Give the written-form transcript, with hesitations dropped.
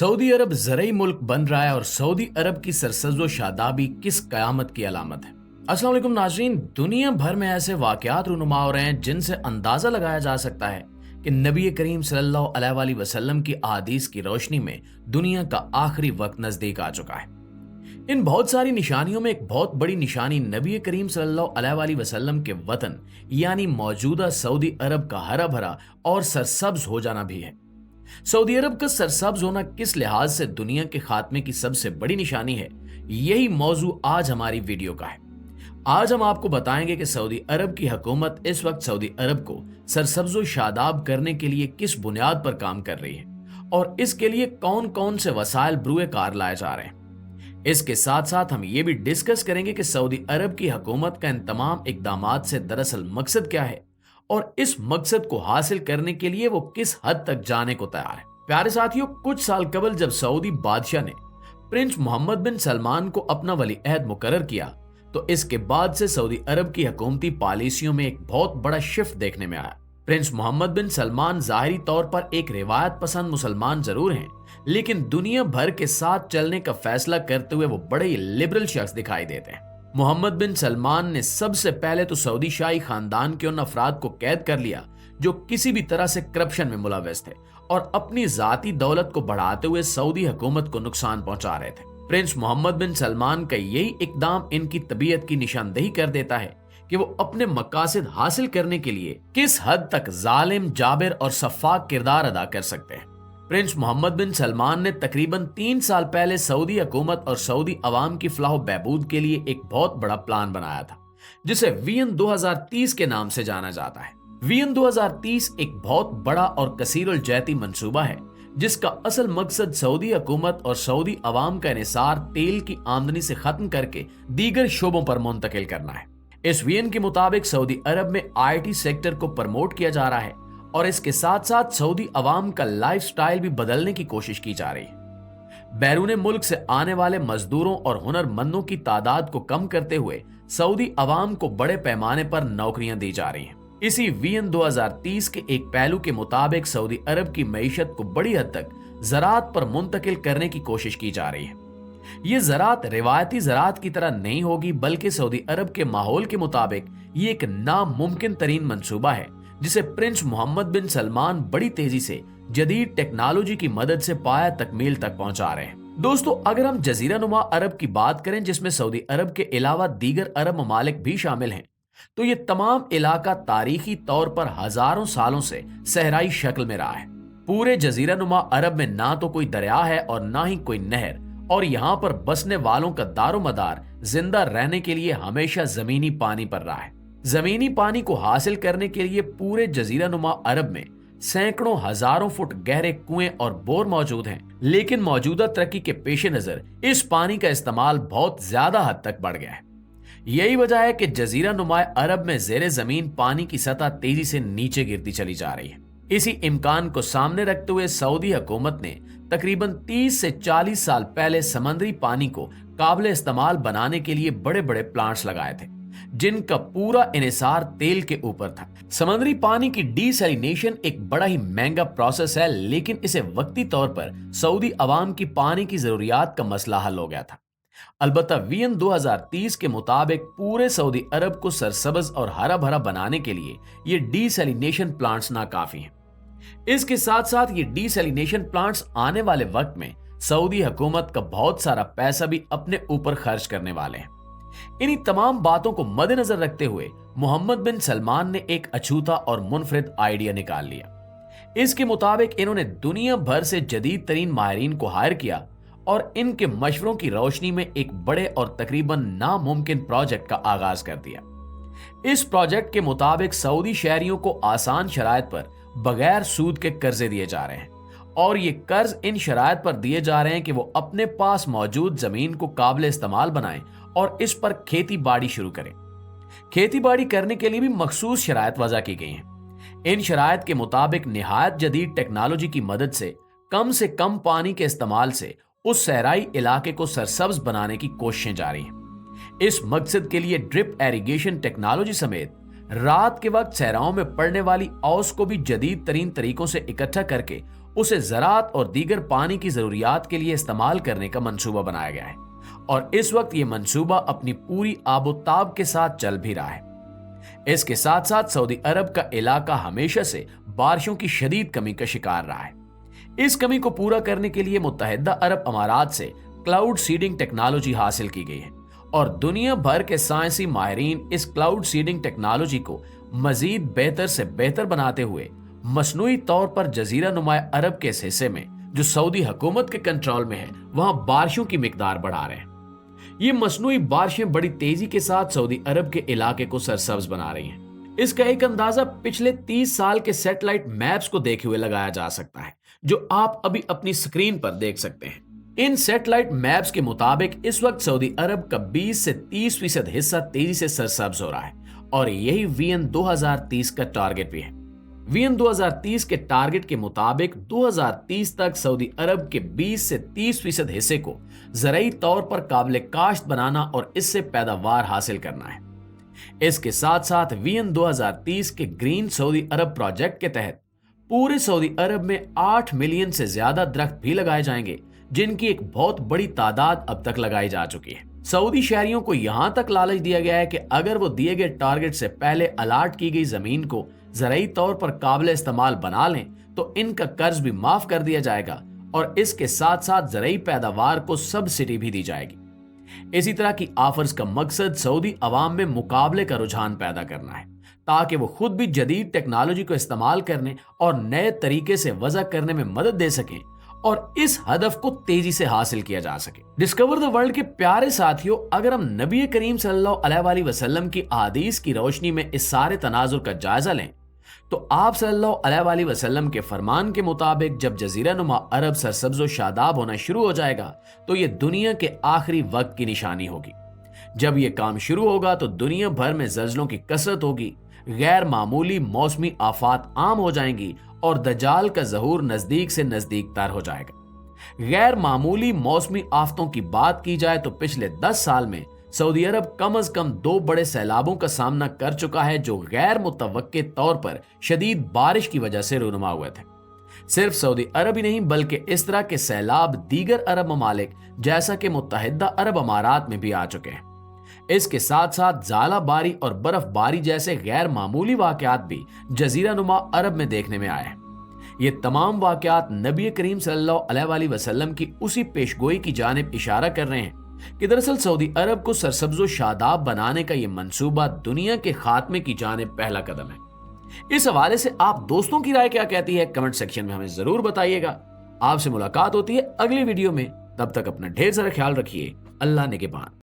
Saudi अरब ज़रई मुल्क बन रहा है और सऊदी अरब की सरसब्ज़ शादाबी किस क़यामत की अलामत है। अस्सलाम वालेकुम नाज़रीन, दुनिया भर में ऐसे वाक़यात रूनुमा हो रहे हैं जिनसे अंदाज़ा लगाया जा सकता है कि नबी करीम सल्लल्लाहु अलैहि वसल्लम की अहादीस की रोशनी में दुनिया का आखिरी वक्त नज़दीक आ चुका है। इन बहुत सारी निशानियों में एक बहुत बड़ी निशानी नबी करीम सल्लल्लाहु अलैहि वसल्लम के वतन यानी मौजूदा सऊदी अरब का हरा भरा और सरसब्ज हो जाना भी है। सऊदी अरब का सरसब्ज होना किस लिहाज से दुनिया के खात्मे की सबसे बड़ी निशानी है, यही मौजू आज हमारी वीडियो का है। आज हम आपको बताएंगे कि सऊदी अरब की हुकूमत इस वक्त सऊदी अरब को सरसब्ज शादाब करने के लिए किस बुनियाद पर काम कर रही है और इसके लिए कौन कौन से वसाइल ब्रुए कार लाए जा रहे हैं। इसके साथ साथ हम ये भी डिस्कस करेंगे कि सऊदी अरब की हुकूमत का इन तमाम इकदामात से दरअसल मकसद क्या है और इस मकसद को हासिल करने के लिए वो किस हद तक जाने को तैयार है। प्यारे साथियों, कुछ साल कबल जब सऊदी बादशाह ने प्रिंस मोहम्मद बिन सलमान को अपना वली अहद मुकर्रर किया तो इसके बाद से सऊदी अरब की हुकूमती पॉलिसियों में एक बहुत बड़ा शिफ्ट देखने में आया। प्रिंस मोहम्मद बिन सलमान जाहिरी तौर पर एक रिवायत पसंद मुसलमान जरूर हैं, लेकिन दुनिया भर के साथ चलने का फैसला करते हुए वो बड़े ही लिबरल शख्स दिखाई देते हैं। मोहम्मद बिन सलमान ने सबसे पहले तो सऊदी शाही खानदान के उन अफराद को कैद कर लिया जो किसी भी तरह से करप्शन में मुलव्वस थे और अपनी जाती दौलत को बढ़ाते हुए सऊदी हुकूमत को नुकसान पहुंचा रहे थे। प्रिंस मोहम्मद बिन सलमान का यही इकदाम इनकी तबीयत की निशानदेही कर देता है कि वो अपने मकासद हासिल करने के लिए किस हद तक जालिम, जाबिर और सफाक किरदार अदा कर सकते हैं। प्रिंस मोहम्मद बिन सलमान ने तकरीबन 3 साल पहले सऊदी हुकूमत और सऊदी अवाम की फलाह बहबूद के लिए एक बहुत बड़ा प्लान बनाया था जिसे वियन 2030 के नाम से जाना जाता है। वियन 2030 एक बहुत बड़ा और कसीरुल जहती मंसूबा है जिसका असल मकसद सऊदी हुकूमत और सऊदी अवाम का इन्हिसार तेल की आमदनी से खत्म करके दीगर शोबों पर मुंतकिल करना है। इस वियन के मुताबिक सऊदी अरब में IT सेक्टर को प्रमोट किया जा रहा है और इसके साथ साथ सऊदी अवाम का लाइफस्टाइल भी बदलने की कोशिश की जा रही है। बैरून मुल्क से आने वाले मजदूरों और हुनरमंदों की तादाद को कम करते हुए सऊदी अवाम को बड़े पैमाने पर नौकरियां दी जा रही हैं। इसी वियन 2030 के एक पहलू के मुताबिक सऊदी अरब की मईशत को बड़ी हद तक ज़राअत पर मुंतकिल करने की कोशिश की जा रही है। ये ज़राअत रिवायती ज़राअत की तरह नहीं होगी, बल्कि सऊदी अरब के माहौल के मुताबिक ये एक नामुमकिन तरीन मंसूबा है जिसे प्रिंस मोहम्मद बिन सलमान बड़ी तेजी से जदीद टेक्नोलॉजी की मदद से पाया तकमील तक पहुंचा रहे हैं। दोस्तों, अगर हम जजीरा नुमा अरब की बात करें जिसमें सऊदी अरब के अलावा दीगर अरब ममालिक भी शामिल हैं, तो ये तमाम इलाका तारीखी तौर पर हजारों सालों से सहराई शक्ल में रहा है। पूरे जजीरा नुमा अरब में ना तो कोई दरिया है और ना ही कोई नहर, और यहाँ पर बसने वालों का दारोमदार जिंदा रहने के लिए हमेशा जमीनी पानी पर रहा है। जमीनी पानी को हासिल करने के लिए पूरे जजीरा नुमा अरब में सैकड़ों हजारों फुट गहरे कुएं और बोर मौजूद हैं, लेकिन मौजूदा तरक्की के पेश नजर इस पानी का इस्तेमाल बहुत ज्यादा हद तक बढ़ गया है। यही वजह है कि जजीरा नुमा अरब में जेरे जमीन पानी की सतह तेजी से नीचे गिरती चली जा रही है। इसी इम्कान को सामने रखते हुए सऊदी हुकूमत ने तकरीबन 30 से 40 साल पहले समंदरी पानी को काबिल इस्तेमाल बनाने के लिए बड़े बड़े प्लांट्स लगाए थे जिनका पूरा इन्हिसार तेल के ऊपर था। समंदरी पानी की डीसैलिनेशन एक बड़ा ही महंगा प्रोसेस है, लेकिन इसे वक्ती तौर पर सऊदी अवाम की पानी की जरूरियात का मसला हल हो गया था। अलबत्ता वियन 2030 के मुताबिक पूरे सऊदी अरब को सरसब्ज और हरा भरा बनाने के लिए ये डीसैलिनेशन प्लांट्स नाकाफी हैं। इसके साथ साथ ये डीसैलिनेशन प्लांट्स आने वाले वक्त में सऊदी हुकूमत का बहुत सारा पैसा भी अपने ऊपर खर्च करने वाले हैं। इन्हीं तमाम बातों को मद्देनजर रखते हुए मोहम्मद बिन सलमान ने एक अछूता और मुनफरिद आइडिया निकाल लिया। इसके मुताबिक इन्होंने दुनिया भर से जदीद तरीन माहिरीन को हायर किया और इनके मशवरों की रोशनी में एक बड़े और तकरीबन नामुमकिन प्रोजेक्ट का आगाज कर दिया। इस प्रोजेक्ट के मुताबिक सऊदी शहरियों को आसान शराइत पर बगैर सूद के कर्जे दिए जा रहे हैं और ये कर्ज इन शराइत पर दिए जा रहे हैं कि वो अपने पास मौजूद जमीन को काबिल इस्तेमाल बनाएं और इस पर खेती बाड़ी शुरू करें। खेती बाड़ी करने के लिए भी मखसूस शराइत वजह की गई हैं। इन शराइत के मुताबिक निहायत जदीद टेक्नोलॉजी की मदद से कम पानी के इस्तेमाल से उस सहराई इलाके को सरसब्ज बनाने की कोशिशें जारी हैं। इस मकसद के लिए ड्रिप एरीगेशन टेक्नोलॉजी समेत रात के वक्त सहराओं में पड़ने वाली औस को भी जदीद तरीन तरीकों से इकट्ठा करके उसे ज़राअत और दीगर पानी की ज़रूरियात के लिए इस्तेमाल करने का मंसूबा बनाया गया है और इस वक्त ये मंसूबा अपनी पूरी आबोताब के साथ चल भी रहा है। इसके साथ साथ सऊदी अरब का इलाका हमेशा से बारिशों की शदीद कमी का शिकार रहा है। इस कमी को पूरा करने के लिए मुत्तहिदा अरब अमारात से क्लाउड सीडिंग टेक्नोलॉजी हासिल की गई है और दुनिया भर के साइंसी माहिरीन इस क्लाउड सीडिंग टेक्नोलॉजी को मजीद बेहतर से बेहतर बनाते हुए मसनूई तौर पर जजीरा नुमा अरब के इस हिस्से में जो सऊदी हुकूमत के कंट्रोल में है वहां बारिशों की मिकदार बढ़ा रहे हैं। ये मसनूई बारिशें बड़ी तेजी के साथ सऊदी अरब के इलाके को सरसब्ज बना रही हैं। इसका एक अंदाजा पिछले 30 साल के सैटेलाइट मैप्स को देखे हुए लगाया जा सकता है जो आप अभी अपनी स्क्रीन पर देख सकते हैं। इन सैटेलाइट मैप्स के मुताबिक इस वक्त सऊदी अरब का 20 से 30% हिस्सा तेजी से सरसब्ज हो रहा है और यही विजन 2030 का टारगेट भी है। विजन 2030 के टारगेट के मुताबिक 2030 तक सऊदी अरब के 20 से 30% हिस्से को ज़राई तौर पर काबिल काश्त बनाना और इससे पैदावार हासिल करना है। इसके साथ साथ विजन 2030 के ग्रीन सऊदी अरब प्रोजेक्ट के तहत पूरे सऊदी अरब में 8 मिलियन से ज्यादा दरख्त भी लगाए जाएंगे जिनकी एक बहुत बड़ी तादाद अब तक लगाई जा चुकी है। सऊदी शहरियों को यहां तक लालच दिया गया है कि अगर वो दिए गए टारगेट से पहले अलाट की गई जमीन को ज़राई तौर पर काबिल इस्तेमाल बना लें तो इनका कर्ज भी माफ कर दिया जाएगा और इसके साथ साथ ज़राई पैदावार को सब्सिडी भी दी जाएगी। इसी तरह की ऑफर्स का मकसद सऊदी अवाम में मुकाबले का रुझान पैदा करना है ताकि वो खुद भी जदीद टेक्नोलॉजी को इस्तेमाल करने और नए तरीके से वज़ा करने में मदद दे सकें और इस हदफ को तेजी से हासिल किया जा सके। डिस्कवर द वर्ल्ड के प्यारे साथियों, अगर हम नबी करीम सल्लल्लाहु अलैहि वसल्लम की अहादीस की रोशनी में इस सारे तनाजुर का जायजा लें तो आप सल्लल्लाहु अलैहि वसल्लम के फरमान के मुताबिक जब जजीरा नुमा अरब सरसब्ज व शादाब होना शुरू हो जाएगा तो ये दुनिया के आखिरी वक्त की निशानी होगी। जब ये काम शुरू होगा तो दुनिया भर में जल्जलों की कसरत होगी, गैर मामूली मौसमी आफात आम हो जाएंगी और दज्जाल का ज़हूर नजदीक से नजदीक तर हो जाएगा। गैर मामूली मौसमी आफतों की बात की जाए तो पिछले 10 साल में सऊदी अरब कम अज कम 2 बड़े सैलाबों का सामना कर चुका है जो गैर मुतवक्के तौर पर शदीद बारिश की वजह से रूनुमा हुए थे। सिर्फ सऊदी अरब ही नहीं बल्कि इस तरह के सैलाब दीगर अरब ममालिक जैसा कि मुत्तहिदा अरब अमारात में भी आ चुके हैं। इसके साथ साथ ज़ाला बारी और बर्फबारी जैसे गैर मामूली वाकयात भी जजीरा नुमा अरब में देखने में आए हैं। ये तमाम वाकयात नबी करीम सल्लल्लाहु अलैहि वसल्लम की उसी पेशगोई की जानिब इशारा कर रहे हैं कि दरअसल सऊदी अरब को सरसब्ज व शादाब बनाने का ये मंसूबा दुनिया के खात्मे की जानिब पहला कदम है। इस हवाले से आप दोस्तों की राय क्या कहती है, कमेंट सेक्शन में हमें जरूर बताइएगा। आपसे मुलाकात होती है अगली वीडियो में, तब तक अपना ढेर सारा ख्याल रखिए। अल्लाह निगहबान।